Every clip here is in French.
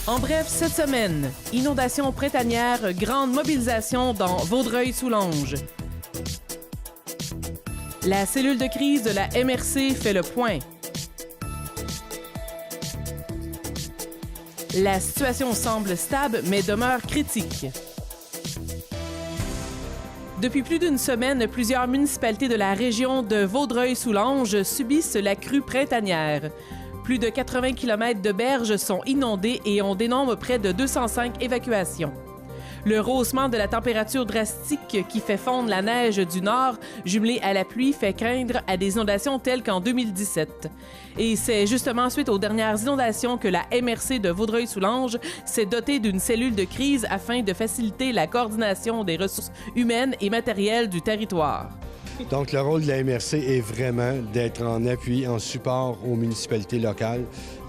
En bref, cette semaine, inondation printanière, grande mobilisation dans Vaudreuil-Soulanges. La cellule de crise de la MRC fait le point. La situation semble stable, mais demeure critique. Depuis plus d'une semaine, plusieurs municipalités de la région de Vaudreuil-Soulanges subissent la crue printanière. Plus de 80 km de berges sont inondées et on dénombre près de 205 évacuations. Le rehaussement de la température drastique qui fait fondre la neige du nord, jumelé à la pluie, fait craindre à des inondations telles qu'en 2017. Et c'est justement suite aux dernières inondations que la MRC de Vaudreuil-Soulanges s'est dotée d'une cellule de crise afin de faciliter la coordination des ressources humaines et matérielles du territoire. Donc, le rôle de la MRC est vraiment d'être en appui, en support aux municipalités locales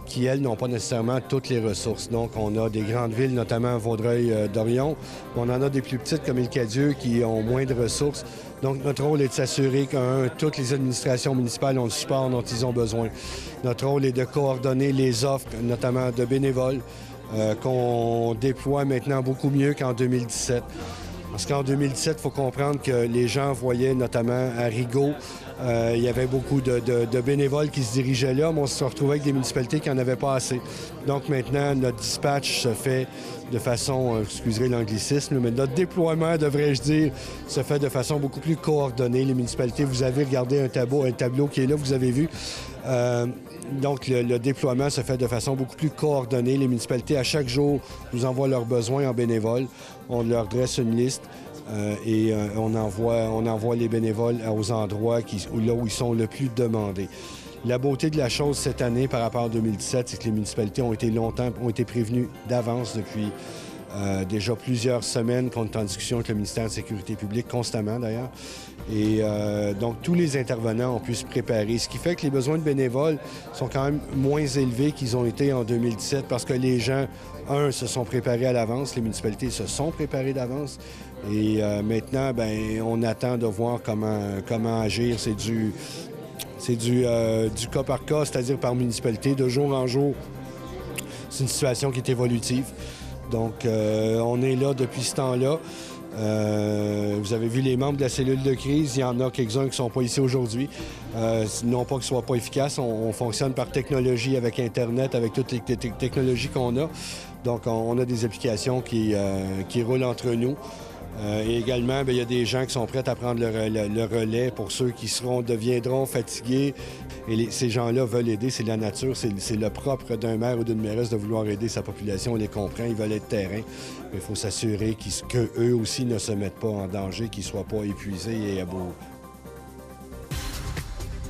qui, elles, n'ont pas nécessairement toutes les ressources. Donc, on a des grandes villes, notamment Vaudreuil-Dorion. On en a des plus petites comme Île-Cadieux qui ont moins de ressources. Donc, notre rôle est de s'assurer que toutes les administrations municipales ont le support dont ils ont besoin. Notre rôle est de coordonner les offres, notamment de bénévoles, qu'on déploie maintenant beaucoup mieux qu'en 2017. Parce qu'en 2017, il faut comprendre que les gens voyaient, notamment à Rigaud, il y avait beaucoup de bénévoles qui se dirigeaient là, mais on se retrouvait avec des municipalités qui n'en avaient pas assez. Donc maintenant, notre dispatch se fait de façon, excusez l'anglicisme, mais notre déploiement, devrais-je dire, se fait de façon beaucoup plus coordonnée. Les municipalités, vous avez regardé un tableau qui est là, vous avez vu. Donc, le déploiement se fait de façon beaucoup plus coordonnée. Les municipalités, à chaque jour, nous envoient leurs besoins en bénévoles. On leur dresse une liste et on envoie les bénévoles aux endroits là où ils sont le plus demandés. La beauté de la chose cette année par rapport à 2017, c'est que les municipalités ont été prévenues d'avance depuis déjà plusieurs semaines qu'on est en discussion avec le ministère de la Sécurité publique, constamment d'ailleurs. Et donc, tous les intervenants ont pu se préparer, ce qui fait que les besoins de bénévoles sont quand même moins élevés qu'ils ont été en 2017 parce que les gens, se sont préparés à l'avance, les municipalités se sont préparées d'avance. Et maintenant, on attend de voir comment agir. C'est du cas par cas, c'est-à-dire par municipalité, de jour en jour. C'est une situation qui est évolutive. Donc, on est là depuis ce temps-là. Vous avez vu les membres de la cellule de crise. Il y en a quelques-uns qui ne sont pas ici aujourd'hui. Non pas qu'ils ne soient pas efficaces. On fonctionne par technologie avec Internet, avec toutes les technologies qu'on a. Donc, on a des applications qui roulent entre nous. Et également, il y a des gens qui sont prêts à prendre le relais pour ceux qui deviendront fatigués. Et ces gens-là veulent aider, c'est la nature, c'est le propre d'un maire ou d'une mairesse de vouloir aider sa population, on les comprend, ils veulent être terrain. Mais il faut s'assurer qu'eux aussi ne se mettent pas en danger, qu'ils ne soient pas épuisés et à bout.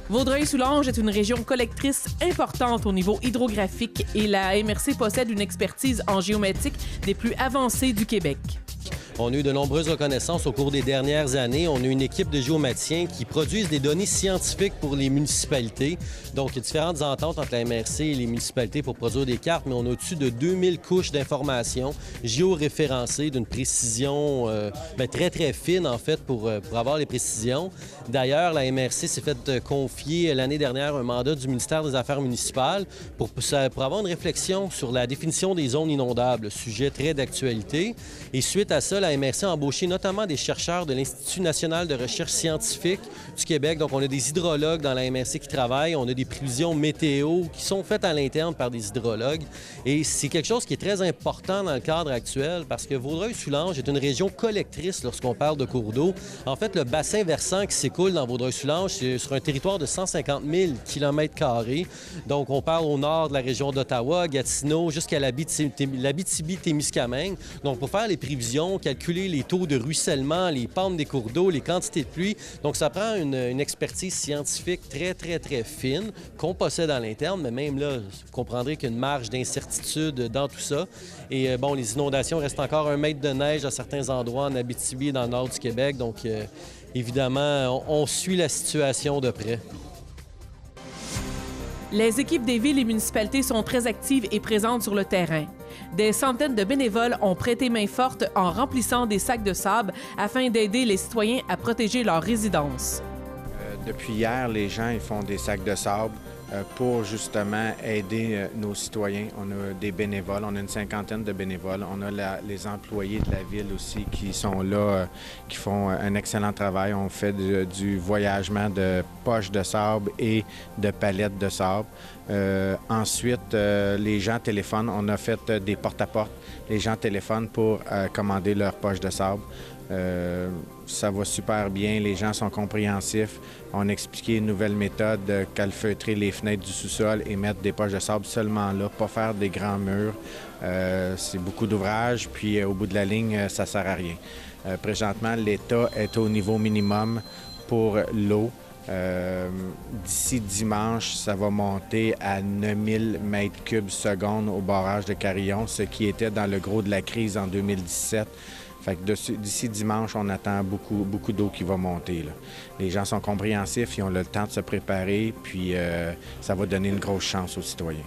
Vaudreuil-Soulanges est une région collectrice importante au niveau hydrographique et la MRC possède une expertise en géométrique des plus avancées du Québec. On a eu de nombreuses reconnaissances au cours des dernières années. On a une équipe de géomaticiens qui produisent des données scientifiques pour les municipalités. Donc, il y a différentes ententes entre la MRC et les municipalités pour produire des cartes, mais on a au-dessus de 2000 couches d'informations géoréférencées d'une précision très, très fine, en fait, pour avoir les précisions. D'ailleurs, la MRC s'est fait confier l'année dernière un mandat du ministère des Affaires municipales pour avoir une réflexion sur la définition des zones inondables, sujet très d'actualité. Et suite à ça, la MRC a embauché notamment des chercheurs de l'Institut national de recherche scientifique du Québec. Donc, on a des hydrologues dans la MRC qui travaillent. On a des prévisions météo qui sont faites à l'interne par des hydrologues. Et c'est quelque chose qui est très important dans le cadre actuel parce que Vaudreuil-Soulanges est une région collectrice lorsqu'on parle de cours d'eau. En fait, le bassin versant qui s'écoule dans Vaudreuil-Soulanges, c'est sur un territoire de 150 000 km². Donc, on parle au nord de la région d'Ottawa, Gatineau, jusqu'à l'Abitibi-Témiscamingue. Donc, pour faire les prévisions, calculer les taux de ruissellement, les pentes des cours d'eau, les quantités de pluie. Donc, ça prend une expertise scientifique très, très, très fine qu'on possède à l'interne, mais même là, vous comprendrez qu'il y a une marge d'incertitude dans tout ça. Et les inondations restent encore 1 mètre de neige à certains endroits en Abitibi et dans le nord du Québec. Donc, évidemment, on suit la situation de près. Les équipes des villes et municipalités sont très actives et présentes sur le terrain. Des centaines de bénévoles ont prêté main forte en remplissant des sacs de sable afin d'aider les citoyens à protéger leur résidence. Depuis hier, les gens ils font des sacs de sable. pour justement aider nos citoyens. On a des bénévoles, on a une 50aine de bénévoles. On a les employés de la ville aussi qui sont là, qui font un excellent travail. On fait du voyagement de poches de sable et de palettes de sable. Ensuite, les gens téléphonent. On a fait des porte-à-porte. Les gens téléphonent pour commander leurs poches de sable. Ça va super bien, les gens sont compréhensifs. On a expliqué une nouvelle méthode, calfeutrer les fenêtres du sous-sol et mettre des poches de sable seulement là, pas faire des grands murs. C'est beaucoup d'ouvrage, puis au bout de la ligne, ça sert à rien. Présentement, l'État est au niveau minimum pour l'eau. D'ici dimanche, ça va monter à 9000 mètres cubes secondes au barrage de Carillon, ce qui était dans le gros de la crise en 2017. Fait que d'ici dimanche, on attend beaucoup d'eau qui va monter, là. Les gens sont compréhensifs, ils ont le temps de se préparer, puis ça va donner une grosse chance aux citoyens.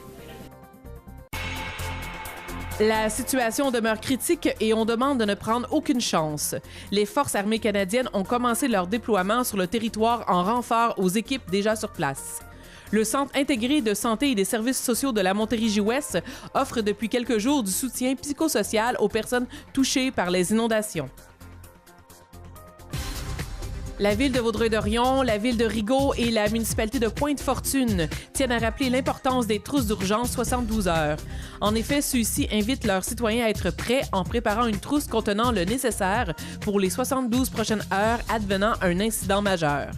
La situation demeure critique et on demande de ne prendre aucune chance. Les Forces armées canadiennes ont commencé leur déploiement sur le territoire en renfort aux équipes déjà sur place. Le Centre intégré de santé et des services sociaux de la Montérégie-Ouest offre depuis quelques jours du soutien psychosocial aux personnes touchées par les inondations. La ville de Vaudreuil-Dorion, la ville de Rigaud et la municipalité de Pointe-Fortune tiennent à rappeler l'importance des trousses d'urgence 72 heures. En effet, ceux-ci invitent leurs citoyens à être prêts en préparant une trousse contenant le nécessaire pour les 72 prochaines heures advenant un incident majeur.